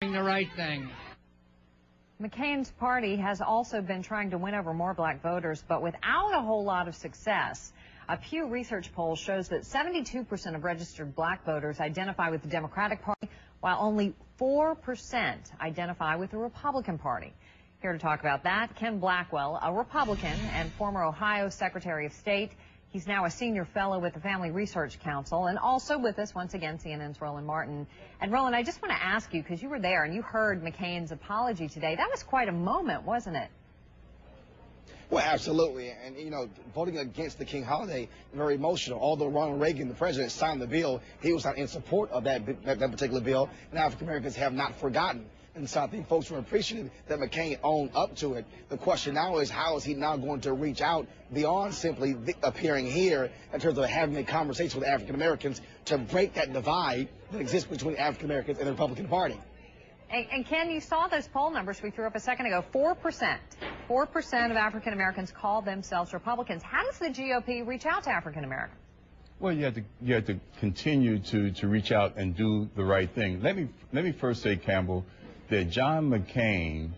the right thing. McCain's party has also been trying to win over more black voters, but without a whole lot of success. A Pew Research poll shows that 72% of registered black voters identify with the Democratic Party, while only 4% identify with the Republican Party. Here to talk about that, Ken Blackwell, a Republican and former Ohio Secretary of State. He's now a senior fellow with the Family Research Council, and also with us once again, CNN's Roland Martin. And Roland, I just want to ask you, because you were there and you heard McCain's apology today. That was quite a moment, wasn't it? Well, absolutely. And, you know, voting against the King holiday, very emotional. Although Ronald Reagan, the president, signed the bill, he was not in support of that particular bill, and African Americans have not forgotten. And so I think folks were appreciative that McCain owned up to it. The question now is, how is he now going to reach out beyond simply appearing here in terms of having a conversation with African Americans to break that divide that exists between African Americans and the Republican Party? And Ken, you saw those poll numbers we threw up a second ago. 4%. 4% of African Americans call themselves Republicans. How does the GOP reach out to African Americans? Well, you have to continue to reach out and do the right thing. Let me first say, Campbell, that John McCain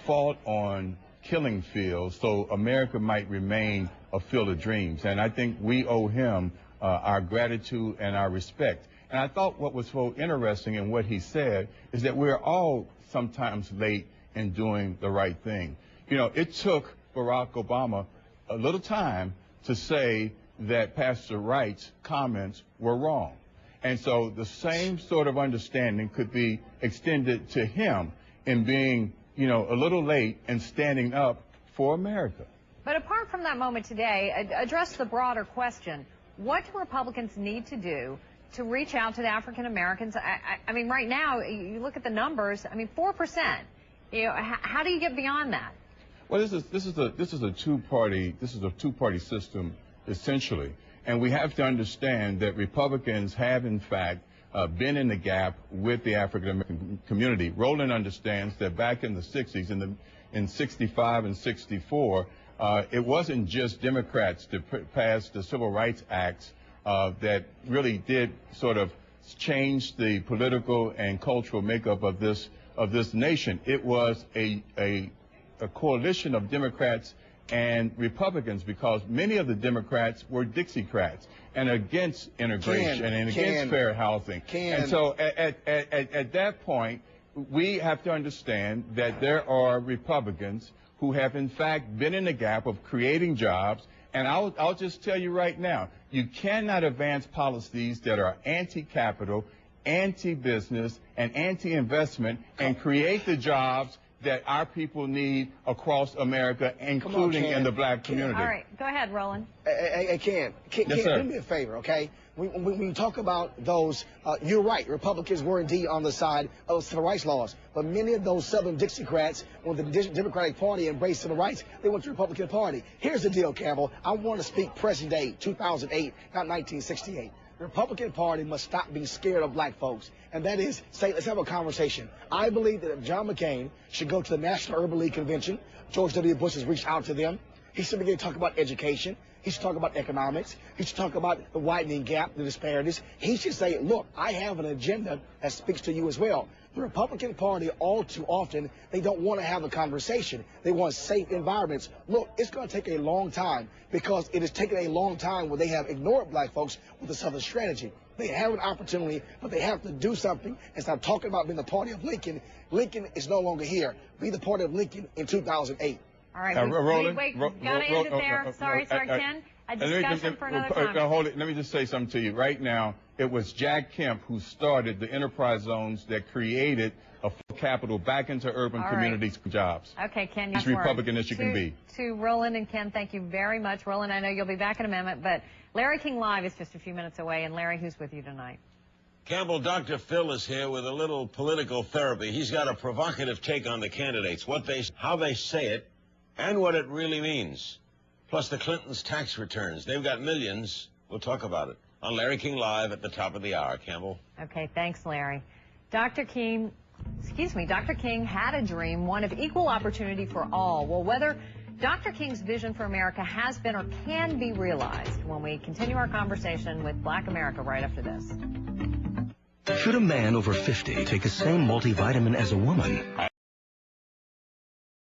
fought on killing fields so America might remain a field of dreams. And I think we owe him our gratitude and our respect. And I thought what was so interesting in what he said is that we're all sometimes late in doing the right thing. You know, it took Barack Obama a little time to say that Pastor Wright's comments were wrong. And so the same sort of understanding could be extended to him in being, you know, a little late and standing up for America. But apart from that moment today, address the broader question. What do Republicans need to do to reach out to the African Americans? I mean, right now, you look at the numbers, I mean, 4%. You know, how do you get beyond that? Well, this is a two-party system, essentially. And we have to understand that Republicans have, in fact, been in the gap with the African-American community. Roland understands that back in the 60s, in 65 and 64, it wasn't just Democrats that passed the Civil Rights Acts that really did sort of change the political and cultural makeup of this nation. It was a coalition of Democrats and Republicans, because many of the Democrats were Dixiecrats and against integration and against fair housing. And so at that point, we have to understand that there are Republicans who have in fact been in the gap of creating jobs. And I'll just tell you right now, you cannot advance policies that are anti-capital, anti-business, and anti-investment and create the jobs that our people need across America, including in the black community. All right, go ahead, Roland. Hey, Ken, do me a favor, okay? When you talk about those, you're right, Republicans were indeed on the side of civil rights laws, but many of those Southern Dixiecrats, when the Democratic Party embraced civil rights, they went to the Republican Party. Here's the deal, Campbell. I want to speak present day, 2008, not 1968. The Republican Party must stop being scared of black folks. And that is, say, let's have a conversation. I believe that if John McCain should go to the National Urban League Convention, George W. Bush has reached out to them. He should begin to talk about education. He should talk about economics. He should talk about the widening gap, the disparities. He should say, look, I have an agenda that speaks to you as well. The Republican Party, all too often, they don't want to have a conversation. They want safe environments. Look, it's going to take a long time, because it has taken a long time where they have ignored black folks with the Southern strategy. They have an opportunity, but they have to do something and stop talking about being the party of Lincoln. Lincoln is no longer here. Be the party of Lincoln in 2008. All right, wait, gotta end it there. Sorry, Ken. A discussion for another time. Hold it. Let me just say something to you. Right now, it was Jack Kemp who started the enterprise zones that created a capital back into urban communities for jobs. Okay, Ken. As Republican as you can be. To Roland and Ken, thank you very much. Roland, I know you'll be back in a minute, but Larry King Live is just a few minutes away. And Larry, who's with you tonight? Campbell, Dr. Phil is here with a little political therapy. He's got a provocative take on the candidates, how they say it, and what it really means. Plus the Clintons' tax returns. They've got millions. We'll talk about it on Larry King Live at the top of the hour. Campbell. Okay, thanks, Larry. Dr. King had a dream, one of equal opportunity for all. Well, whether Dr. King's vision for America has been or can be realized when we continue our conversation with Black America right after this. Should a man over 50 take the same multivitamin as a woman?